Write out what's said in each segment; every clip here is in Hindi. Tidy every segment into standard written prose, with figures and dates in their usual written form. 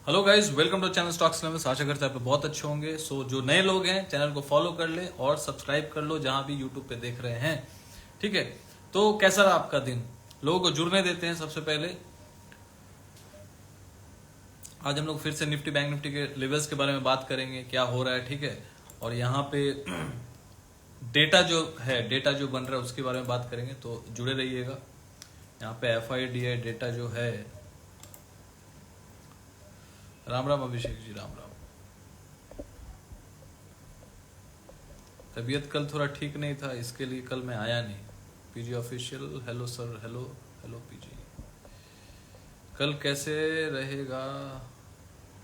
Hello guys, welcome to channel stocks levels. आशा करते हैं आप बहुत अच्छे होंगे। जो नए लोग हैं चैनल को फॉलो कर ले और सब्सक्राइब कर लो जहां भी यूट्यूब पे देख रहे हैं। ठीक है, तो कैसा रहा आपका दिन? लोगों को जुड़ने देते हैं। सबसे पहले आज हम लोग फिर से निफ्टी बैंक निफ्टी के लेवल्स के बारे में बात करेंगे, क्या हो रहा है। ठीक है, और यहाँ पे डेटा जो बन रहा है उसके बारे में बात करेंगे, तो जुड़े रहिएगा। यहाँ पे FIDI डेटा जो है। राम राम अभिषेक जी, राम राम। तबीयत कल थोड़ा ठीक नहीं था, इसके लिए कल मैं आया नहीं। PG official, hello sir, hello hello PG. कल कैसे रहेगा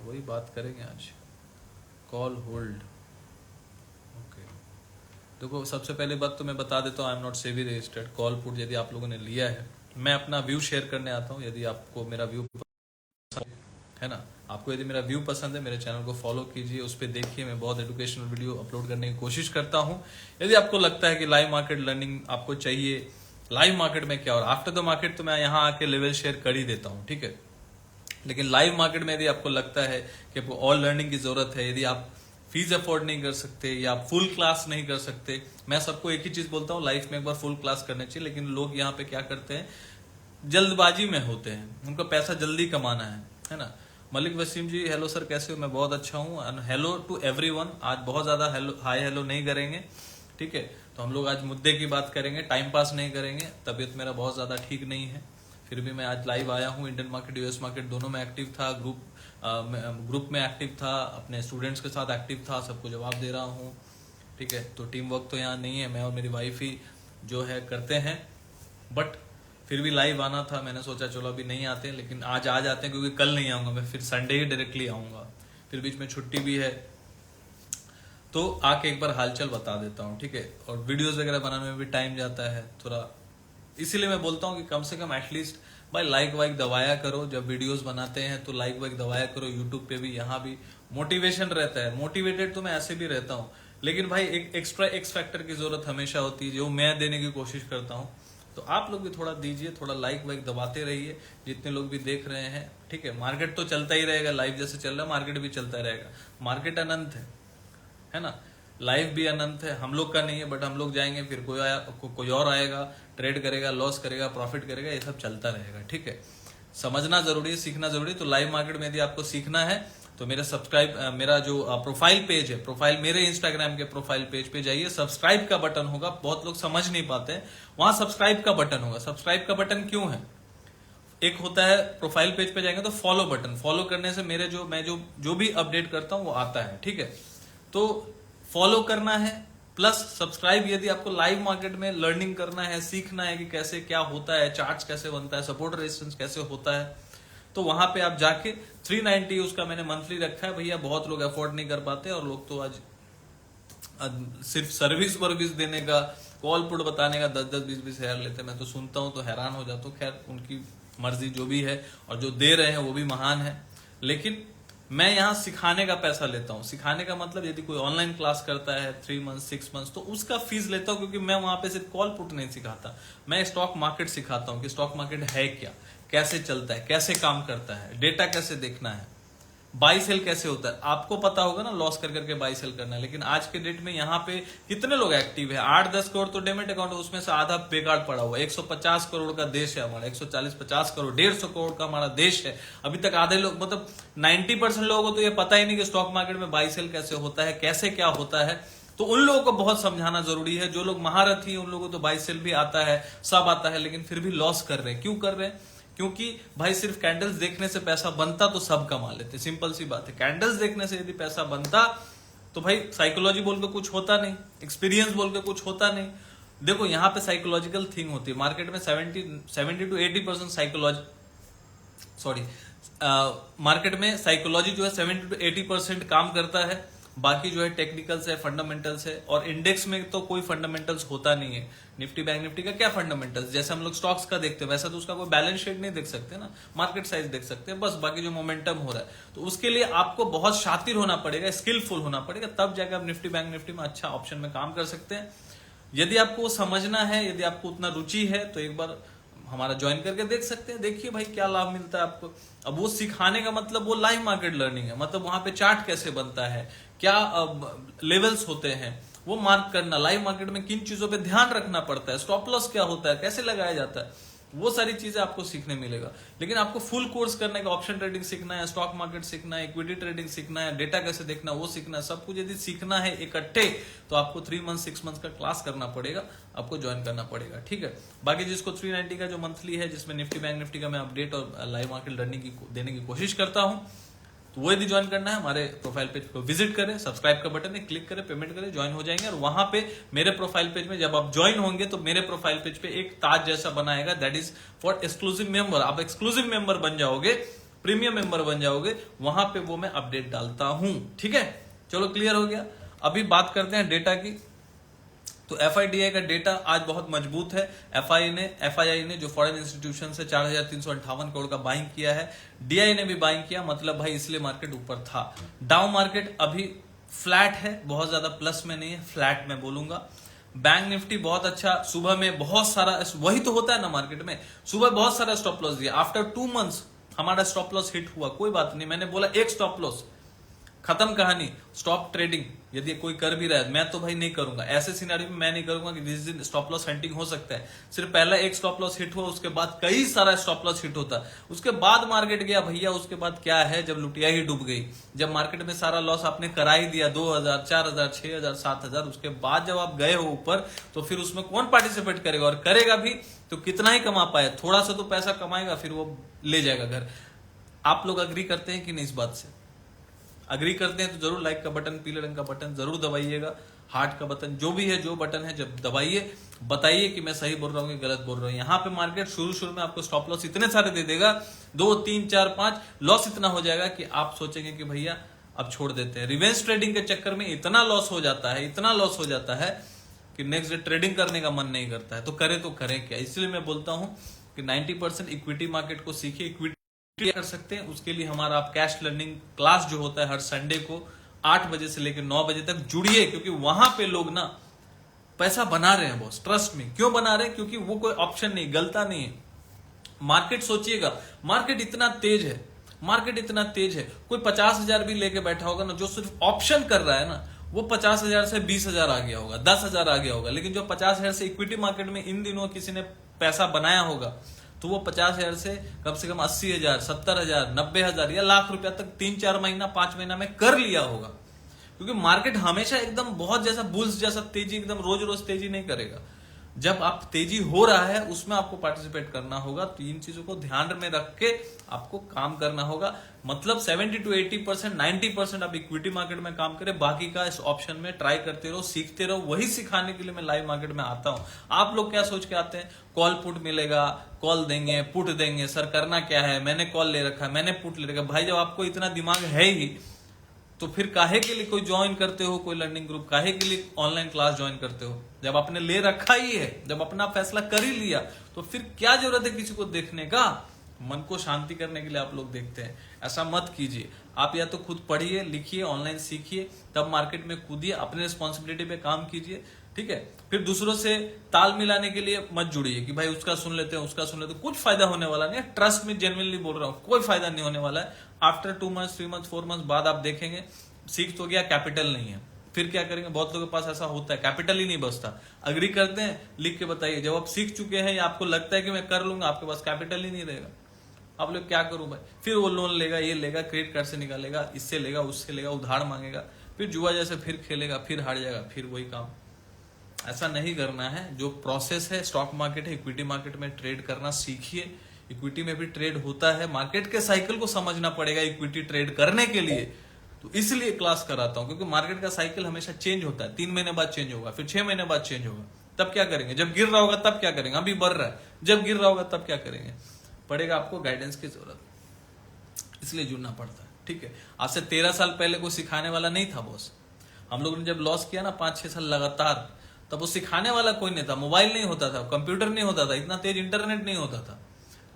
वही बात करेंगे आज। Call hold, okay. देखो, सबसे पहले बात तो मैं बता देता हूँ, I am not SEBI registered. Call put यदि आप लोगों ने लिया है, मैं अपना व्यू शेयर करने आता हूँ। यदि आपको मेरा व्यू है ना, आपको यदि मेरा व्यू पसंद है, मेरे चैनल को फॉलो कीजिए, उस पर देखिए। मैं बहुत एजुकेशनल वीडियो अपलोड करने की कोशिश करता हूं। यदि आपको लगता है कि लाइव मार्केट लर्निंग आपको चाहिए, लाइव मार्केट में क्या और आफ्टर द मार्केट, तो मैं यहाँ आके लेवल शेयर कर ही देता हूँ। ठीक है, लेकिन लाइव मार्केट में यदि आपको लगता है कि आपको और लर्निंग की जरूरत है, यदि आप फीस अफोर्ड नहीं कर सकते या आप फुल क्लास नहीं कर सकते, मैं सबको एक ही चीज बोलता हूँ, लाइफ में एक बार फुल क्लास करने चाहिए। लेकिन लोग यहाँ पे क्या करते हैं, जल्दबाजी में होते हैं, उनको पैसा जल्दी कमाना है ना। मलिक वसीम जी, हेलो सर, कैसे हो? मैं बहुत अच्छा हूँ। And hello to everyone. आज बहुत ज्यादा हाई हेलो नहीं करेंगे, ठीक है। तो हम लोग आज मुद्दे की बात करेंगे, टाइम पास नहीं करेंगे। तबीयत मेरा बहुत ज्यादा ठीक नहीं है, फिर भी मैं आज लाइव आया हूँ। इंडियन मार्केट, यूएस मार्केट दोनों में एक्टिव था। ग्रुप में एक्टिव था, अपने स्टूडेंट्स के साथ एक्टिव था, सबको जवाब दे रहा हूँ। ठीक है, तो टीम वर्क तो यहाँ नहीं है, मैं और मेरी वाइफ ही जो है करते हैं। बट फिर भी लाइव आना था, मैंने सोचा चलो अभी नहीं आते हैं, लेकिन आज आ जाते हैं, क्योंकि कल नहीं आऊंगा मैं, फिर संडे ही डायरेक्टली आऊंगा। फिर बीच में छुट्टी भी है, तो आके एक बार हालचाल बता देता हूँ। ठीक है, और वीडियोस वगैरह बनाने में भी टाइम जाता है थोड़ा, इसीलिए मैं बोलता हूँ कि कम से कम एटलीस्ट भाई लाइक वाइक दबाया करो। जब वीडियोस बनाते हैं तो लाइक वाइक दबाया करो। यूट्यूब पे भी, यहाँ भी मोटिवेशन रहता है। मोटिवेटेड तो मैं ऐसे भी रहता हूँ, लेकिन भाई एक एक्स्ट्रा एक्स फैक्टर की जरूरत हमेशा होती है, जो मैं देने की कोशिश करता हूँ। तो आप लोग भी थोड़ा दीजिए, थोड़ा लाइक वाइक दबाते रहिए, जितने लोग भी देख रहे हैं। ठीक है, मार्केट तो चलता ही रहेगा, लाइव जैसे चल रहा है मार्केट भी चलता रहेगा। मार्केट अनंत है ना। लाइफ भी अनंत है, हम लोग का नहीं है, बट हम लोग जाएंगे, फिर कोई और आएगा, ट्रेड करेगा, लॉस करेगा, प्रॉफिट करेगा, ये सब चलता रहेगा। ठीक है, समझना जरूरी है, सीखना जरूरी है। तो लाइव मार्केट में यदि आपको सीखना है तो मेरा जो प्रोफाइल पेज है, प्रोफाइल मेरे इंस्टाग्राम के प्रोफाइल पेज पे जाइए, सब्सक्राइब का बटन होगा। बहुत लोग समझ नहीं पाते हैं, वहां सब्सक्राइब का बटन होगा। सब्सक्राइब का बटन क्यों है? एक होता है प्रोफाइल पेज पे जाएंगे तो फॉलो बटन, फॉलो करने से मेरे मैं जो भी अपडेट करता हूं वो आता है। ठीक है, तो फॉलो करना है, प्लस सब्सक्राइब। यदि आपको लाइव मार्केट में लर्निंग करना है, सीखना है कि कैसे क्या होता है, चार्ट्स कैसे बनता है, सपोर्ट रेजिस्टेंस कैसे होता है, तो वहां पे आप जाके 390 उसका मैंने मंथली रखा है। भैया बहुत लोग अफोर्ड नहीं कर पाते, और लोग तो आज सिर्फ सर्विस देने का, कॉल पुट बताने का 10-20 हजार लेते हैं। मैं तो सुनता हूं तो हैरान हो जाता हूँ। खैर, उनकी मर्जी जो भी है, और जो दे रहे हैं वो भी महान है। लेकिन मैं यहाँ सिखाने का पैसा लेता हूँ। सिखाने का मतलब, यदि कोई ऑनलाइन क्लास करता है 3 मंथ 6 मंथ, तो उसका फीस लेता हूँ, क्योंकि मैं वहां पे सिर्फ कॉल पुट नहीं सिखाता, मैं स्टॉक मार्केट सिखाता हूँ कि स्टॉक मार्केट है क्या, कैसे चलता है, कैसे काम करता है, डेटा कैसे देखना है, बाई सेल कैसे होता है। आपको पता होगा ना, लॉस कर करके बाई सेल करना है। लेकिन आज के डेट में यहाँ पे कितने लोग एक्टिव है? 8-10 करोड़ तो डेमेट अकाउंट है, उसमें से आधा बेकार पड़ा हुआ है। 150 करोड़ का देश है हमारा, 140-50 करोड़, 150 करोड़ का हमारा देश है। अभी तक आधे लोग, मतलब 90% लोगों को तो ये पता ही नहीं कि स्टॉक मार्केट में बाई सेल कैसे होता है, कैसे क्या होता है। तो उन लोगों को बहुत समझाना जरूरी है। जो लोग महारथी हैं उन लोगों को तो बाई सेल भी आता है, सब आता है, लेकिन फिर भी लॉस कर रहे हैं। क्यों कर रहे हैं? क्योंकि भाई सिर्फ कैंडल्स देखने से पैसा बनता तो सब कमा लेते, सिंपल सी बात है। कैंडल्स देखने से यदि पैसा बनता तो भाई साइकोलॉजी बोल के कुछ होता नहीं, एक्सपीरियंस बोल के कुछ होता नहीं। देखो, यहाँ पे साइकोलॉजिकल थिंग होती है मार्केट में। 70 to 80% साइकोलॉजी, सॉरी, मार्केट में साइकोलॉजी जो है 70 to 80% काम करता है। बाकी जो है टेक्निकल्स है, फंडामेंटल्स है। और इंडेक्स में तो कोई फंडामेंटल्स होता नहीं है। निफ्टी बैंक निफ्टी का क्या फंडामेंटल्स? जैसे हम लोग स्टॉक्स का देखते हैं, वैसा तो उसका कोई बैलेंस शीट नहीं देख सकते ना, मार्केट साइज देख सकते हैं बस। बाकी जो मोमेंटम हो रहा है, तो उसके लिए आपको बहुत शातिर होना पड़ेगा, स्किलफुल होना पड़ेगा, तब जाकर आप निफ्टी बैंक निफ्टी में अच्छा ऑप्शन में काम कर सकते हैं। यदि आपको समझना है, यदि आपको उतना रुचि है, तो एक बार हमारा ज्वाइन करके देख सकते हैं। देखिए भाई क्या लाभ मिलता है आपको। अब वो सिखाने का मतलब वो लाइव मार्केट लर्निंग है, मतलब वहां पे चार्ट कैसे बनता है, क्या लेवल्स होते हैं, वो मार्क करना, लाइव मार्केट में किन चीजों पे ध्यान रखना पड़ता है, स्टॉप लॉस क्या होता है, कैसे लगाया जाता है, वो सारी चीजें आपको सीखने मिलेगा। लेकिन आपको फुल कोर्स करने का, ऑप्शन ट्रेडिंग सीखना है, स्टॉक मार्केट सीखना है, इक्विटी ट्रेडिंग सीखना है, डेटा कैसे देखना वो सीखना है, सब कुछ यदि सीखना है इकट्ठे तो आपको 3 मंथ 6 मंथ का क्लास करना पड़ेगा, आपको ज्वाइन करना पड़ेगा, ठीक है। बाकी जिसको 390 का जो मंथली है, जिसमें निफ्टी बैंक निफ्टी का मैं अपडेट और लाइव मार्केट लर्निंग की देने की कोशिश करता हूं, तो वो यदि ज्वाइन करना है हमारे प्रोफाइल पेज को विजिट करें, सब्सक्राइब का बटन है, क्लिक करें, पेमेंट करें, ज्वाइन हो जाएंगे। और वहां पे मेरे प्रोफाइल पेज में जब आप ज्वाइन होंगे तो मेरे प्रोफाइल पेज पे एक ताज जैसा बनाएगा, that is for exclusive member. आप एक्सक्लूसिव मेंबर बन जाओगे, प्रीमियम मेंबर बन जाओगे, वहां पे वो मैं अपडेट डालता हूं, ठीक है। चलो क्लियर हो गया। अभी बात करते हैं डेटा की। तो FIDI का डेटा आज बहुत मजबूत है। FII ने जो फॉरेन इंस्टीट्यूशन से 4,358 करोड़ का बाइंग किया है, DI ने भी बाइंग किया, मतलब भाई इसलिए मार्केट ऊपर था। डाउ मार्केट अभी फ्लैट है, बहुत ज्यादा प्लस में नहीं है, फ्लैट में बोलूंगा। बैंक निफ्टी बहुत अच्छा, सुबह में बहुत सारा, वही तो होता है ना मार्केट में, सुबह बहुत सारा स्टॉप लॉस दिया। आफ्टर 2 मंथ्स हमारा स्टॉप लॉस हिट हुआ, कोई बात नहीं, मैंने बोला एक स्टॉप लॉस, खत्म कहानी। स्टॉप ट्रेडिंग यदि कोई कर भी रहा है, मैं तो भाई नहीं करूंगा, ऐसे सिनेरियो में मैं नहीं करूंगा कि जिस दिन स्टॉप लॉस हंटिंग हो सकता है। सिर्फ पहला एक स्टॉप लॉस हिट हुआ, उसके बाद कई सारा स्टॉप लॉस हिट होता, उसके बाद मार्केट गया भैया। उसके बाद क्या है, जब लुटिया ही डूब गई, जब मार्केट में सारा लॉस आपने करा ही दिया, 2,000 4,000 6,000 7,000, उसके बाद जब आप गए हो ऊपर, तो फिर उसमें कौन पार्टिसिपेट करेगा, और करेगा भी तो कितना ही कमा पाए, थोड़ा सा तो पैसा कमाएगा, फिर वो ले जाएगा घर। आप लोग अग्री करते हैं कि नहीं इस बात से? अग्री करते हैं तो जरूर लाइक का बटन, पीले रंग का बटन जरूर दबाइएगा, हार्ट का बटन, जो भी है, जो बटन है जब दबाइए, बताइए कि मैं सही बोल रहा हूँ कि गलत बोल रहा हूँ। यहाँ पे मार्केट शुरू में आपको स्टॉप लॉस इतने सारे दे देगा, 2 3 4 5 लॉस इतना हो जाएगा कि आप सोचेंगे कि भैया अब छोड़ देते हैं। रिवेंज ट्रेडिंग के चक्कर में इतना लॉस हो जाता है, इतना लॉस हो जाता है कि नेक्स्ट डे ट्रेडिंग करने का मन नहीं करता है। तो करें क्या? इसलिए मैं बोलता हूँ कि 90% इक्विटी मार्केट को सीखिए। इक्विटी कर सकते हैं, उसके लिए हमारा आप कैश लर्निंग क्लास जो होता है हर संडे को 8 बजे से लेकर 9 बजे तक जुड़िए, क्योंकि वहां पे लोग ना पैसा बना रहे हैं बॉस, ट्रस्ट में। क्यों बना रहे हैं? क्योंकि वो कोई ऑप्शन नहीं, गलता नहीं है। मार्केट सोचिएगा, मार्केट इतना तेज है, मार्केट इतना तेज है, कोई 50,000 भी लेके बैठा होगा ना, जो सिर्फ ऑप्शन कर रहा है ना, वो 50,000 से 20,000 आ गया होगा, 10,000 आ गया होगा। लेकिन जो 50,000 से इक्विटी मार्केट में इन दिनों किसी ने पैसा बनाया होगा, तो वो 50,000 से कम 80,000 70,000 90,000 या लाख रुपया तक 3-4 महीना 5 महीना में कर लिया होगा। क्योंकि मार्केट हमेशा एकदम बहुत जैसा बुल्स जैसा तेजी, एकदम रोज रोज तेजी नहीं करेगा। जब आप तेजी हो रहा है उसमें आपको पार्टिसिपेट करना होगा। तो इन चीजों को ध्यान में रख के आपको काम करना होगा। मतलब 70 to 80% 90% आप इक्विटी मार्केट में काम करें, बाकी का इस ऑप्शन में ट्राई करते रहो, सीखते रहो। वही सिखाने के लिए मैं लाइव मार्केट में आता हूं। आप लोग क्या सोच के आते हैं, कॉल पुट मिलेगा, कॉल देंगे, पुट देंगे, सर करना क्या है, मैंने कॉल ले रखा है, मैंने पुट ले रखा है। भाई जब आपको इतना दिमाग है ही, तो फिर काहे के लिए कोई ज्वाइन करते हो, कोई लर्निंग ग्रुप, काहे के लिए ऑनलाइन क्लास ज्वाइन करते हो? जब आपने ले रखा ही है, जब अपना फैसला कर ही लिया, तो फिर क्या जरूरत है किसी को देखने का? मन को शांति करने के लिए आप लोग देखते हैं, ऐसा मत कीजिए। आप या तो खुद पढ़िए, लिखिए, ऑनलाइन सीखिए, तब मार्केट में कूदिए, अपने रिस्पॉन्सिबिलिटी पे काम कीजिए, ठीक है। फिर दूसरों से ताल मिलाने के लिए मत जुड़िए कि भाई उसका सुन लेते हैं, उसका सुन लेते हैं, कुछ फायदा होने वाला नहीं है। ट्रस्ट में जेन्युइनली बोल रहा हूं, कोई फायदा नहीं होने वाला है। आफ्टर 2 मंथ्स 3 मंथ्स 4 मंथ्स बाद आप देखेंगे सीख तो गया, कैपिटल नहीं है, फिर क्या करेंगे? बहुत लोगों के पास ऐसा होता है, कैपिटल ही नहीं बचता। अग्री करते हैं? लिख के बताइए। जब आप सीख चुके हैं या आपको लगता है कि मैं कर लूंगा, आपके पास कैपिटल ही नहीं रहेगा। आप लोग क्या करूं भाई? फिर वो लोन लेगा, ये लेगा, क्रेडिट कार्ड से निकालेगा, इससे लेगा, उससे लेगा, उधार मांगेगा, फिर जुआ जैसे फिर खेलेगा, फिर हार जाएगा, फिर वही काम। ऐसा नहीं करना है। जो प्रोसेस है, स्टॉक मार्केट है, इक्विटी मार्केट में ट्रेड करना सीखिए। इक्विटी में भी ट्रेड होता है, मार्केट के साइकिल को समझना पड़ेगा इक्विटी ट्रेड करने के लिए। तो इसलिए क्लास कराता हूं, क्योंकि मार्केट का साइकिल हमेशा चेंज होता है। 3 महीने बाद चेंज होगा, फिर 6 महीने बाद चेंज होगा। तब क्या करेंगे? जब गिर रहा होगा तब क्या करेंगे? अभी बढ़ रहा है, जब गिर रहा होगा तब क्या करेंगे? पड़ेगा आपको गाइडेंस की जरूरत, इसलिए जुड़ना पड़ता है, ठीक है। आज से 13 साल पहले कोई सिखाने वाला नहीं था बॉस। हम लोगों ने जब लॉस किया ना 5-6 साल लगातार, तब वो सिखाने वाला कोई नहीं था। मोबाइल नहीं होता था, कंप्यूटर नहीं होता था, इतना तेज इंटरनेट नहीं होता था।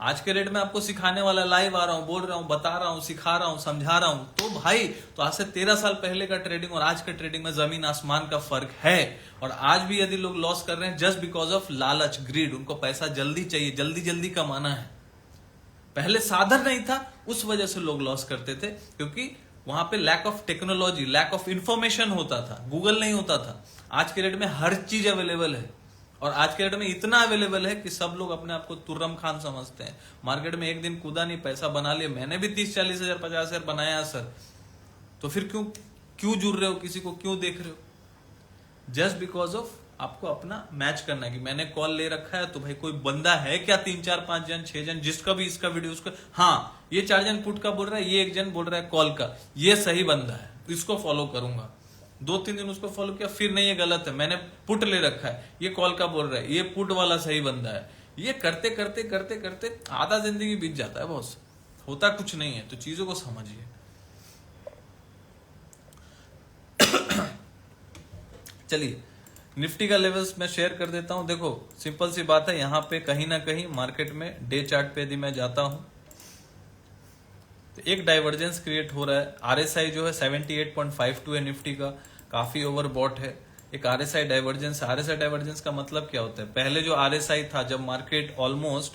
आज के रेट में आपको सिखाने वाला लाइव आ रहा हूं, बोल रहा हूं, बता रहा हूं, सिखा रहा हूं, समझा रहा हूं, तो भाई तो आज से 13 साल पहले का ट्रेडिंग और आज के ट्रेडिंग में जमीन आसमान का फर्क है। और आज भी यदि लोग लॉस कर रहे हैं जस्ट बिकॉज ऑफ लालच, ग्रीड, उनको पैसा जल्दी चाहिए, जल्दी जल्दी कमाना है। पहले साधन नहीं था, उस वजह से लोग लॉस करते थे, क्योंकि वहां पे lack of technology, lack of information होता था, गूगल नहीं होता था। आज के रेट में हर चीज अवेलेबल है, और आज के रेट में इतना अवेलेबल है कि सब लोग अपने आप को तुर्रम खान समझते हैं। मार्केट में एक दिन कूदा नहीं, पैसा बना लिया। मैंने भी 30-40 हजार 50 हजार बनाया है सर। तो फिर क्यों जुड़ रहे हो, किसी को क्यों देख रहे हो? जस्ट बिकॉज ऑफ आपको अपना मैच करना है कि मैंने कॉल ले रखा है, तो भाई कोई बंदा है क्या 3 4 5 जन 6 जन जिसका भी इसका वीडियो उसका, हाँ ये 4 जन पुट का बोल रहा है, ये 1 जन बोल रहा है कॉल का, ये सही बंदा है, इसको फॉलो करूंगा। 2-3 दिन उसको फॉलो किया, फिर नहीं ये गलत है, मैंने पुट ले रखा है, ये कॉल का बोल रहा है, ये पुट वाला सही बंदा है। ये करते करते करते करते आधा जिंदगी बीत जाता है बॉस, होता कुछ नहीं है। तो चीजों को समझिए। चलिए निफ्टी का लेवल्स मैं शेयर कर देता हूं। देखो सिंपल सी बात है, यहां पे कहीं ना कहीं मार्केट में डे चार्ट पे यदि मैं जाता हूं तो एक डाइवर्जेंस क्रिएट हो रहा है। आरएसआई जो है 78.52 है निफ्टी का, काफी ओवरबॉट है। एक आरएसआई डाइवर्जेंस, आरएसआई डाइवर्जेंस का मतलब क्या होता है? पहले जो आरएसआई था, जब मार्केट ऑलमोस्ट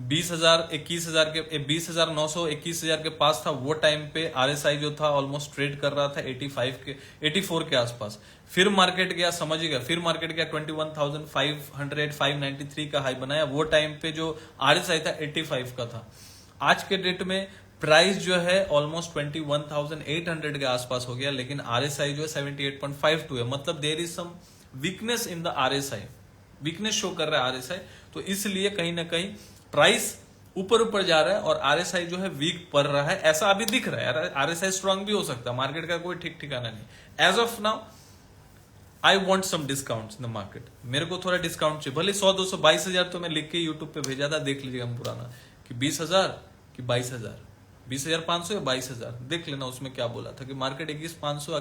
20,000 21,000 के 20,900 21,000 के पास था, वो टाइम पे आरएसआई जो था ऑलमोस्ट ट्रेड कर रहा था 84 के आसपास। फिर मार्केट गया, समझिएगा, फिर मार्केट गया 21,500 593 का हाई बनाया। वो टाइम पे जो आरएसआई था 85 का था। आज के डेट में प्राइस जो है ऑलमोस्ट 21,800 के आसपास हो गया, लेकिन आरएसआई जो है 78.52 है। मतलब there is some weakness in the RSI, weakness show कर रहा है आरएसआई। तो इसलिए कहीं ना कहीं प्राइस ऊपर जा रहा है और आरएसआई जो है वीक पड़ रहा है, ऐसा अभी दिख रहा है। आरएसआई स्ट्रांग भी हो सकता है, मार्केट का कोई ठीक ठिकाना नहीं। As of now I want some discount in the market. मेरे को थोड़ा डिस्काउंट चाहिए, भले 100-200 22,000 तो मैं लिख के यूट्यूब पे भेजा था, देख लीजिएगा पुराना, कि 20,000 कि 22,000, 20,500 या 22,000, देख लेना उसमें क्या बोला था कि मार्केट 21,500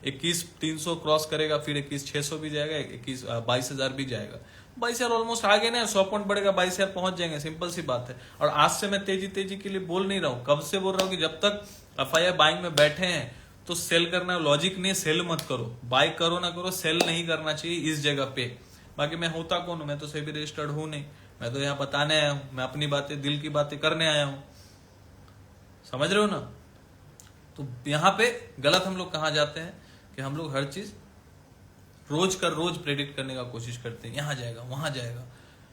21,300 क्रॉस करेगा, फिर 21,600 भी जाएगा, 22,000 भी जाएगा। 22,000 ऑलमोस्ट आ गए ना, 100 पॉइंट बढ़ेगा, 22,000 पहुंच जाएंगे, सिंपल सी बात है। और आज से मैं तेजी के लिए बोल नहीं रहा हूं, कब से बोल रहा हूं कि जब तक एफआईआई बाइंग में बैठे हैं तो सेल करना लॉजिक नहीं, सेल मत करो, बाय करो ना करो, सेल नहीं करना चाहिए इस जगह पे। बाकी मैं होता कौन हूं? मैं तो सेबी रजिस्टर्ड हूं नहीं, मैं तो यहाँ बताने आया हूं, मैं अपनी बातें, दिल की बातें करने आया हूं, समझ रहे हो ना? तो यहाँ पे गलत हम लोग कहाँ जाते हैं कि हम लोग हर चीज रोज प्रेडिक्ट करने का कोशिश करते हैं, यहां जाएगा वहां जाएगा,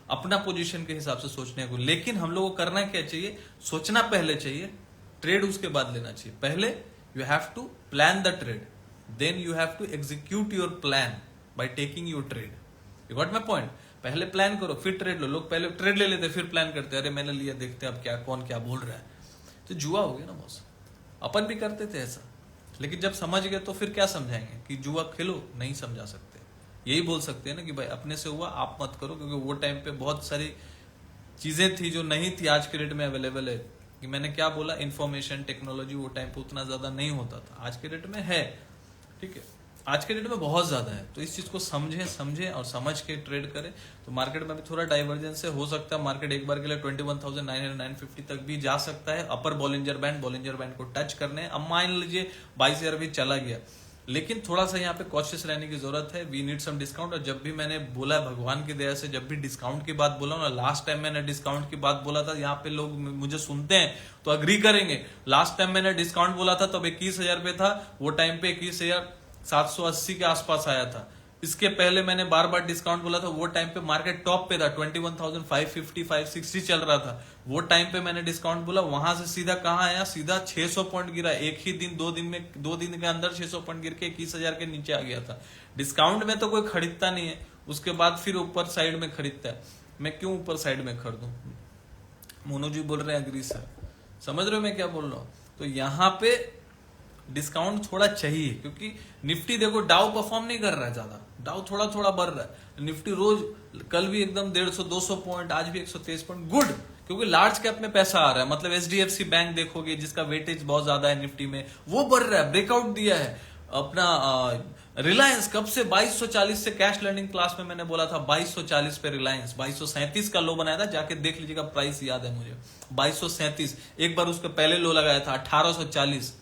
अपना पोजीशन के हिसाब से सोचने को। लेकिन हम लोग को करना क्या चाहिए? सोचना पहले चाहिए, ट्रेड उसके बाद लेना चाहिए। पहले you have to plan the trade, then you have to execute your plan by taking your trade. You got my point? पहले प्लान करो फिर ट्रेड लो। लोग पहले ट्रेड ले लेते फिर प्लान करते, अरे मैंने लिया, देखते अब क्या कौन क्या बोल रहा है, तो जुआ हो गया ना बॉस। अपन भी करते थे ऐसा, लेकिन जब समझ गए तो फिर क्या समझाएंगे कि जुआ खेलो? नहीं समझा सकते। यही बोल सकते हैं ना कि भाई अपने से हुआ आप मत करो, क्योंकि वो टाइम पे बहुत सारी चीजें थी जो नहीं थी, आज के डेट में अवेलेबल है। कि मैंने क्या बोला, इंफॉर्मेशन टेक्नोलॉजी वो टाइम पे उतना ज्यादा नहीं होता था, आज के डेट में है, ठीक है, आज के डेट में बहुत ज्यादा है। तो इस चीज को समझे और समझ के ट्रेड करें। तो मार्केट में भी थोड़ा डाइवर्जेंस से हो सकता है, मार्केट एक बार के लिए 21,900-950 तक भी जा सकता है। अपर बॉलिंजर बैंड को टच करने, अब मान लीजिए 22,000 भी चला गया, लेकिन थोड़ा सा यहाँ पे कॉशियस रहने की जरूरत है। We need some discount. और जब भी मैंने बोला, भगवान की दया से जब भी डिस्काउंट की बात बोला ना, लास्ट टाइम मैंने डिस्काउंट की बात बोला था, यहाँ पे लोग मुझे सुनते हैं तो अग्री करेंगे। लास्ट टाइम मैंने डिस्काउंट बोला था तब 21,000 पे था, वो टाइम पे 21,780 के आसपास आया था। इसके पहले मैंने बार डिस्काउंट बोला था, वो टाइम पे मार्केट टॉप पे था, 21,550 560 चल रहा था। वो टाइम पे मैंने डिस्काउंट बोला, वहां से सीधा कहां आया, सीधा 600 पॉइंट गिरा एक ही दिन, 2 दिन के अंदर 600 पॉइंट गिर के 21,000 के नीचे आ गया था। डिस्काउंट में तो कोई खरीदता नहीं है, उसके बाद फिर ऊपर साइड में खरीदता है। मैं क्यों ऊपर साइड में खरीदूं? मोनू जी बोल रहे हैं अग्री सर, समझ रहे हो मैं क्या बोल रहा हूं? तो यहाँ पे डिस्काउंट थोड़ा चाहिए, क्योंकि निफ्टी देखो डाउ परफॉर्म नहीं कर रहा है ज्यादा, डाउ थोड़ा बढ़ रहा है। निफ्टी रोज, कल भी एकदम 150-200 पॉइंट, आज भी 123 पॉइंट, गुड, क्योंकि लार्ज कैप में पैसा आ रहा है। मतलब एचडीएफसी बैंक देखोगे जिसका वेटेज बहुत ज्यादा है निफ्टी में, वो बढ़ रहा है, ब्रेकआउट दिया है। अपना रिलायंस कब से 2240 से कैश लर्निंग क्लास में मैंने बोला था 2240 पे रिलायंस 2237 का लो बनाया था, जाके देख लीजिएगा, प्राइस याद है मुझे 2237। एक बार उसके पहले लो लगाया था 1840,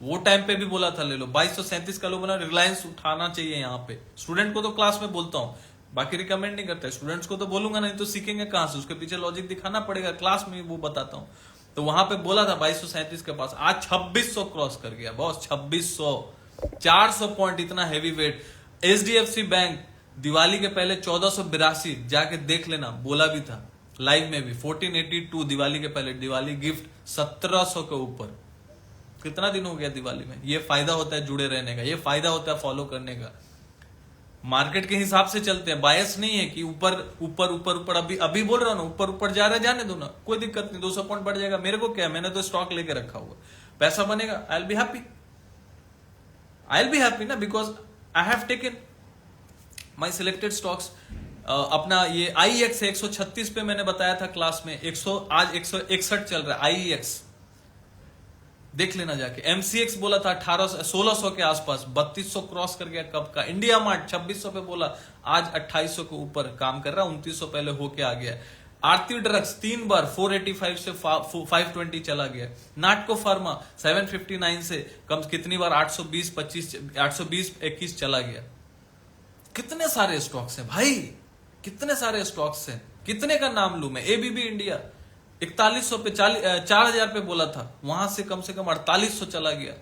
वो टाइम पे भी बोला था ले लो। 2237 का लो बना, रिलायंस उठाना चाहिए यहाँ पे। स्टूडेंट को तो क्लास में बोलता हूँ, बाकी रिकमेंड नहीं करता, स्टूडेंट्स को तो बोलूंगा, नहीं तो सीखेंगे कहां से, उसके पीछे लॉजिक दिखाना पड़ेगा, क्लास में वो बताता हूँ। तो वहां पे बोला था 2237 के पास, आज 2600 क्रॉस कर गया बॉस, 2600, 400 पॉइंट, इतना heavy weight. HDFC bank Diwali के पहले 1482, जाके देख लेना, बोला भी था लाइव में भी। 1482 दिवाली के पहले, दिवाली गिफ्ट 1700 के ऊपर। कितना दिन हो गया दिवाली में। ये फायदा होता है जुड़े रहने का, ये फायदा होता है फॉलो करने का। मार्केट के हिसाब से चलते हैं, बायस नहीं है कि ऊपर ऊपर ऊपर ऊपर। अभी बोल रहा हूं ना, ऊपर ऊपर जा रहा है, जाने दो ना, कोई दिक्कत नहीं, 200 पॉइंट बढ़ जाएगा, मेरे को क्या है, मैंने तो स्टॉक लेके रखा हुआ, पैसा बनेगा, I will be happy, I will be happy ना, because I have taken my selected stocks. अपना ये आईएक्स 136 पे मैंने बताया था क्लास में, आज 161 चल रहा है आईएक्स, देख लेना जाके। एमसीएक्स बोला था 1600 के आसपास, 3200 क्रॉस कर गया कब का। इंडिया मार्ट 2600 पे बोला, आज 2800 के ऊपर काम कर रहा है, 2900 पहले होके आ गया। आरती ड्रग्स 3 बार 485 से 520 चला गया। नाटको फार्मा 759 से कम कितनी बार 820-21 चला गया। कितने सारे स्टॉक्स हैं भाई, कितने सारे स्टॉक्स हैं, कितने का नाम लू मैं। एबीबी इंडिया 4100 पे 4000 पे बोला था, वहां से कम 4800 चला गया।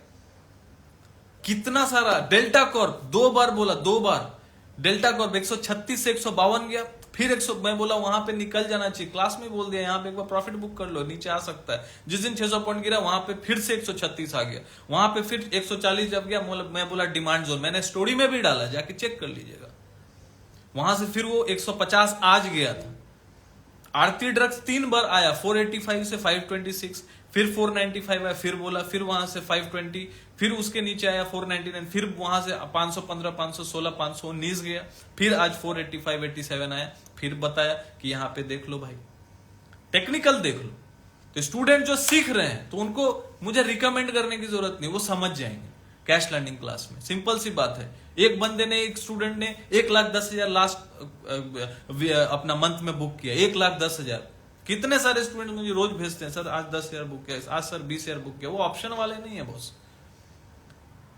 कितना सारा। डेल्टा कॉर्प 2 बार बोला, 2 बार डेल्टा कॉर्प 136 से 152 गया, फिर 100 मैं बोला वहां पे निकल जाना चाहिए, क्लास में बोल दिया यहाँ पे एक बार प्रॉफिट बुक कर लो, नीचे आ सकता है। जिस दिन 600 पॉइंट गिरा वहां पे फिर से 136 आ गया, वहां पे फिर 140 जब गया, मैं बोला डिमांड जोन, मैंने स्टोरी में भी डाला, जाके चेक कर लीजिएगा। वहां से फिर वो 150 आज गया था। आरती ड्रग्स 3 बार आया, 485 से 526, फिर 495 आया, फिर बोला, फिर वहां से 520, फिर उसके नीचे आया 499, फिर वहां से 515, 516, 519 गया, फिर आज 485, 87 आया, फिर बताया कि यहाँ पे देख लो भाई, टेक्निकल देख लो। तो स्टूडेंट जो सीख रहे हैं तो उनको मुझे रिकमेंड करने की जरूरत नहीं, वो समझ जाएंगे कैश लर्निंग क्लास में। सिंपल सी बात है, एक बंदे ने, एक स्टूडेंट ने 1,10,000 लास्ट अपना मंथ में बुक किया, 1,10,000। कितने सारे स्टूडेंट मुझे रोज भेजते हैं, सर आज 10,000 बुक किया, आज सर 20,000 बुक किया। वो ऑप्शन वाले नहीं है बॉस,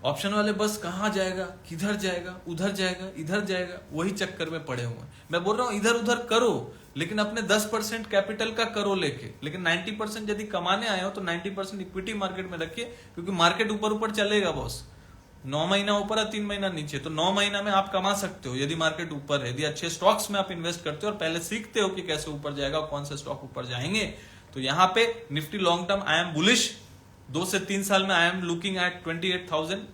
ऑप्शन वाले बस कहां जाएगा, किधर जाएगा, उधर जाएगा, इधर जाएगा, वही चक्कर में पड़े हुए हैं। मैं बोल रहा हूं इधर उधर करो, लेकिन अपने 10% कैपिटल का करो लेके, लेकिन 90% यदि कमाने आए हो तो 90% इक्विटी मार्केट में रखिए, क्योंकि मार्केट ऊपर ऊपर चलेगा बॉस। 9 महीना ऊपर है, 3 महीना नीचे, तो 9 महीना में आप कमा सकते हो यदि मार्केट ऊपर है, यदि अच्छे स्टॉक्स में आप इन्वेस्ट करते हो और पहले सीखते हो कि कैसे ऊपर जाएगा, कौन से स्टॉक ऊपर जाएंगे। तो यहाँ पे Nifty long term I am bullish, 2 से 3 साल में I am looking at 28,000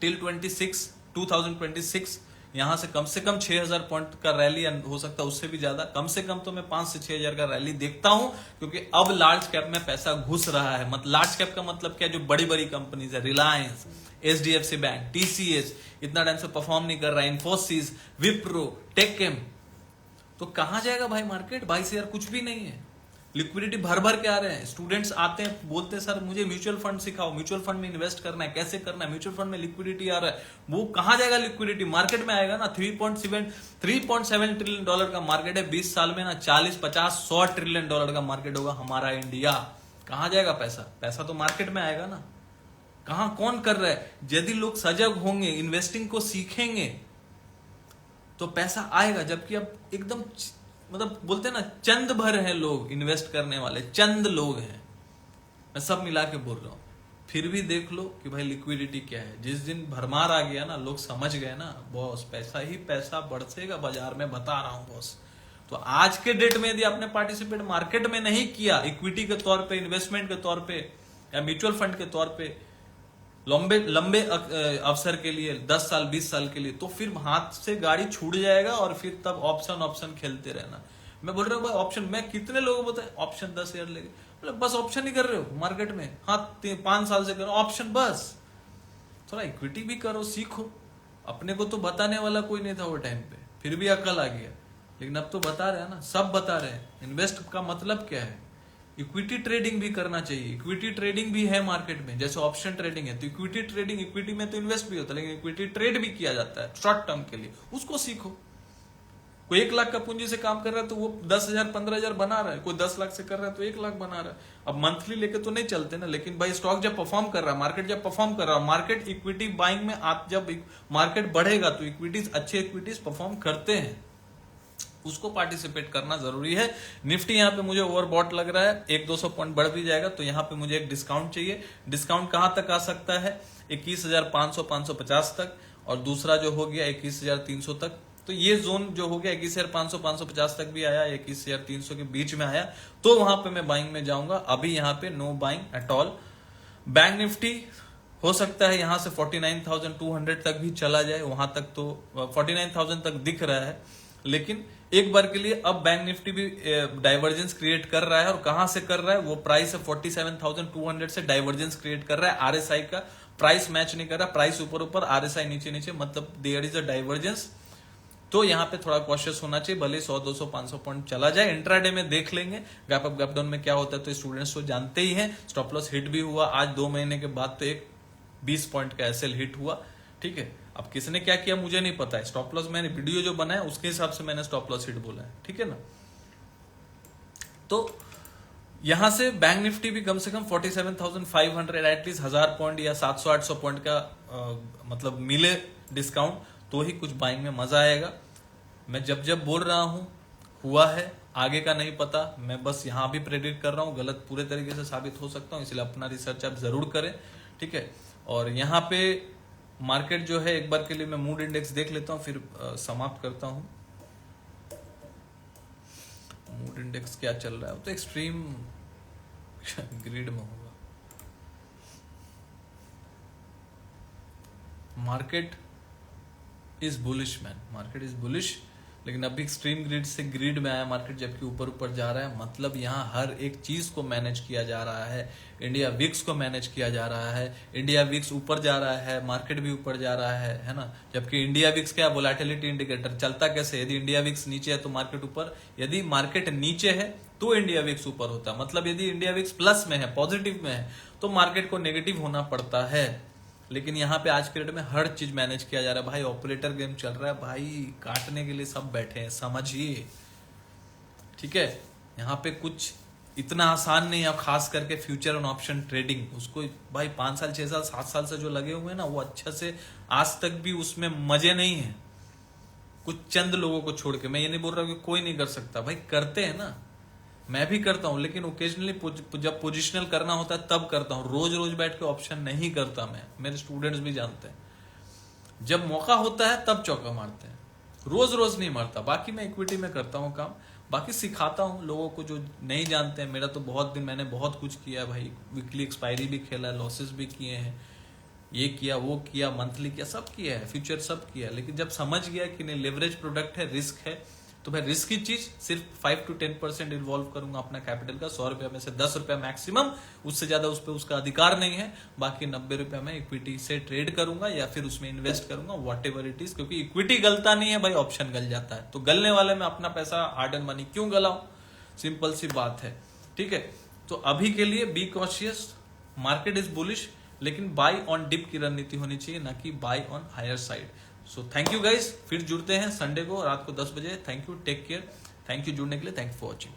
till 2026। यहां से कम 6,000 पॉइंट का रैली, हो सकता है उससे भी ज्यादा, कम से कम तो मैं 5 से 6,000 का रैली देखता हूं, क्योंकि अब लार्ज कैप में पैसा घुस रहा है। लार्ज कैप का मतलब क्या, जो बड़ी बड़ी कंपनीज है, रिलायंस, एचडीएफसी बैंक, टीसीएस इतना टाइम से परफॉर्म नहीं कर रहा है, इन्फोसिस, विप्रो, टेककेम, तो कहां जाएगा भाई मार्केट। 22,000 कुछ भी नहीं है, लिक्विडिटी भर भर के आ रहे हैं। स्टूडेंट्स आते हैं, बोलते हैं सर मुझे म्यूचुअल फंड सिखाओ, म्यूचुअल फंड में इन्वेस्ट करना है, कैसे करना है, म्यूचुअल फंड में लिक्विडिटी आ रहा है। वो कहां जाएगा लिक्विडिटी, मार्केट में आएगा ना। 3.7 ट्रिलियन डॉलर का मार्केट है, 20 साल में ना 40, 50, 100 ट्रिलियन डॉलर का मार्केट होगा हमारा इंडिया। कहां जाएगा पैसा, पैसा तो मार्केट में आएगा ना। कहां, कौन कर रहा है। यदि लोग सजग होंगे, इन्वेस्टिंग को सीखेंगे, तो पैसा आएगा। जबकि अब एकदम मतलब बोलते हैं ना, चंद भर हैं लोग इन्वेस्ट करने वाले, चंद लोग हैं। मैं सब मिला के बोल रहा हूं। फिर भी देख लो कि भाई लिक्विडिटी क्या है। जिस दिन भरमार आ गया ना, लोग समझ गए ना, बॉस पैसा ही पैसा बरसेगा बाजार में, बता रहा हूं बॉस। तो आज के डेट में यदि आपने पार्टिसिपेट मार्केट में नहीं किया, इक्विटी के तौर पे, इन्वेस्टमेंट के तौर पे या म्यूचुअल फंड के तौर पे, लंबे अवसर के लिए, 10 साल 20 साल के लिए, तो फिर हाथ से गाड़ी छूट जाएगा और फिर तब ऑप्शन खेलते रहना। मैं बोल रहा हूँ भाई ऑप्शन, मैं कितने लोगों को बताया ऑप्शन 10,000 लेके, मतलब बस ऑप्शन ही कर रहे हो मार्केट में। हाँ 5 साल से करो ऑप्शन, बस थोड़ा इक्विटी भी करो, सीखो। अपने को तो बताने वाला कोई नहीं था वो टाइम पे, फिर भी अकल आ गया। लेकिन अब तो बता रहे हैं ना, सब बता रहे हैं। इन्वेस्ट का मतलब क्या है, इक्विटी ट्रेडिंग भी करना चाहिए। इक्विटी ट्रेडिंग भी है मार्केट में, जैसे ऑप्शन ट्रेडिंग है, तो इक्विटी ट्रेडिंग, इक्विटी में तो इन्वेस्ट भी होता है, लेकिन इक्विटी ट्रेड भी किया जाता है शॉर्ट टर्म के लिए, उसको सीखो। कोई 1 लाख का पूंजी से काम कर रहा है तो वो 10,000 15,000 बना रहा है, कोई 10 लाख से कर रहा है तो 1 लाख बना रहा है। अब मंथली लेके तो नहीं चलते ना, लेकिन भाई स्टॉक जब परफॉर्म कर रहा है, मार्केट जब परफॉर्म कर रहा है, मार्केट इक्विटी बाइंग में आप जब मार्केट बढ़ेगा तो इक्विटीज, अच्छे इक्विटीज परफॉर्म करते हैं, उसको पार्टिसिपेट करना जरूरी है। निफ्टी यहाँ पे मुझे ओवरबॉट लग रहा है, 100-200 पॉइंट बढ़ भी जाएगा, तो यहाँ पे मुझे एक डिस्काउंट चाहिए। डिस्काउंट कहां तक आ सकता है? 21,500-550 तक, और दूसरा जो हो गया 21,300 तक। तो ये जोन जो हो गया 21,500-550 तक भी आया, 21,300 के बीच में आया, तो वहां पे मैं बाइंग में जाऊंगा। अभी यहाँ पे know buying at all. Bank Nifty हो सकता है यहां से 49,200 तक भी चला जाए, वहां तक तो 49,000 तक दिख रहा है, लेकिन एक बार के लिए अब बैंक निफ्टी भी डाइवर्जेंस क्रिएट कर रहा है। और कहां से कर रहा है? वो प्राइस है 47,200 से डाइवर्जेंस क्रिएट कर रहा है। आरएसआई का प्राइस मैच नहीं कर रहा, प्राइस ऊपर ऊपर, आरएसआई नीचे नीचे, मतलब देयर इज अ डाइवर्जेंस। तो यहाँ पे थोड़ा कॉशियस होना चाहिए, भले 100, 200, 500 पॉइंट चला जाए। इंट्राडे में देख लेंगे गैप अप गैप डाउन में क्या होता है, तो स्टूडेंट्स तो जानते ही हैं। स्टॉप लॉस हिट भी हुआ आज 2 महीने के बाद, तो एक 20 पॉइंट का एसएल हिट हुआ, ठीक है। अब किसने क्या किया मुझे नहीं पता है, स्टॉप लॉस मैंने वीडियो जो बनाया उसके हिसाब से मैंने स्टॉप लॉस हिट बोला है, ठीक है ना। तो यहां से बैंक निफ्टी भी कम से कम 47,500 एटलीस्ट 1000 पॉइंट या 700-800 पॉइंट का मतलब मिले डिस्काउंट, तो ही कुछ बाइंग में मजा आएगा। मैं जब बोल रहा हूं हुआ है, आगे का नहीं पता, मैं बस यहां भी प्रेडिक्ट कर रहा हूं, गलत पूरे तरीके से साबित हो सकता हूं, इसलिए अपना रिसर्च आप जरूर करें, ठीक है। और यहाँ पे मार्केट जो है, एक बार के लिए मैं मूड इंडेक्स देख लेता हूं, फिर समाप्त करता हूं। मूड इंडेक्स क्या चल रहा है, तो एक्सट्रीम ग्रिड में होगा। Market is bullish man, market is bullish, लेकिन अभी एक्सट्रीम ग्रिड से ग्रिड में आया मार्केट, जबकि ऊपर ऊपर जा रहा है। मतलब यहाँ हर एक चीज को मैनेज किया जा रहा है, इंडिया विक्स को मैनेज किया जा रहा है। इंडिया विक्स ऊपर जा रहा है, मार्केट भी ऊपर जा रहा है ना। जबकि इंडिया विक्स क्या, वोलेटिलिटी इंडिकेटर चलता कैसे, यदि इंडिया विक्स नीचे है तो मार्केट ऊपर, यदि मार्केट नीचे है तो इंडिया विक्स ऊपर होता है। मतलब यदि इंडिया विक्स प्लस में है, पॉजिटिव में है, तो मार्केट को नेगेटिव होना पड़ता है। लेकिन यहाँ पे आज के डेट में हर चीज मैनेज किया जा रहा है भाई, ऑपरेटर गेम चल रहा है भाई, काटने के लिए सब बैठे हैं, समझिए, ठीक है। यहाँ पे कुछ इतना आसान नहीं है, खास करके फ्यूचर और ऑप्शन ट्रेडिंग, उसको भाई 5 साल 6 साल 7 साल से जो लगे हुए हैं ना, वो अच्छा से आज तक भी उसमें मजे नहीं है, कुछ चंद लोगों को छोड़ के। मैं ये नहीं बोल रहा हूँ कि कोई नहीं कर सकता, भाई करते हैं ना, मैं भी करता हूं, लेकिन ओकेजनली जब पोजिशनल करना होता है तब करता हूं, रोज रोज बैठ के ऑप्शन नहीं करता मैं, मेरे स्टूडेंट्स भी जानते हैं। जब मौका होता है तब चौका मारते हैं, रोज रोज नहीं मारता। बाकी मैं इक्विटी में करता हूं काम, बाकी सिखाता हूं लोगों को जो नहीं जानते हैं। मेरा तो बहुत दिन, मैंने बहुत कुछ किया है भाई, वीकली एक्सपायरी भी खेला है, लॉसेस भी किए हैं, ये किया वो किया, मंथली किया, सब किया है, फ्यूचर सब किया है। लेकिन जब समझ गया कि नहीं लेवरेज प्रोडक्ट है, रिस्क है, तो मैं रिस्क की चीज सिर्फ 5 to 10% इन्वॉल्व करूंगा अपना कैपिटल का। 100 रुपया में से 10 रुपया मैक्सिमम, उससे ज्यादा उस पर उसका अधिकार नहीं है। बाकी 90 रुपया मैं इक्विटी से ट्रेड करूंगा या फिर उसमें इन्वेस्ट करूंगा, वॉट एवर इट इज, क्योंकि इक्विटी गलता नहीं है भाई, ऑप्शन गल जाता है। तो गलने वाले में अपना पैसा हार्ड एंड मनी क्यों गलाऊं, सिंपल सी बात है, ठीक है। तो अभी के लिए be cautious, market is bullish, लेकिन बाय ऑन डिप की रणनीति होनी चाहिए, ना कि buy on higher side. So thank you guys, फिर जुड़ते हैं संडे को रात को 10 बजे। Thank you, take care, thank you जुड़ने के लिए, थैंक यू फॉर वॉचिंग।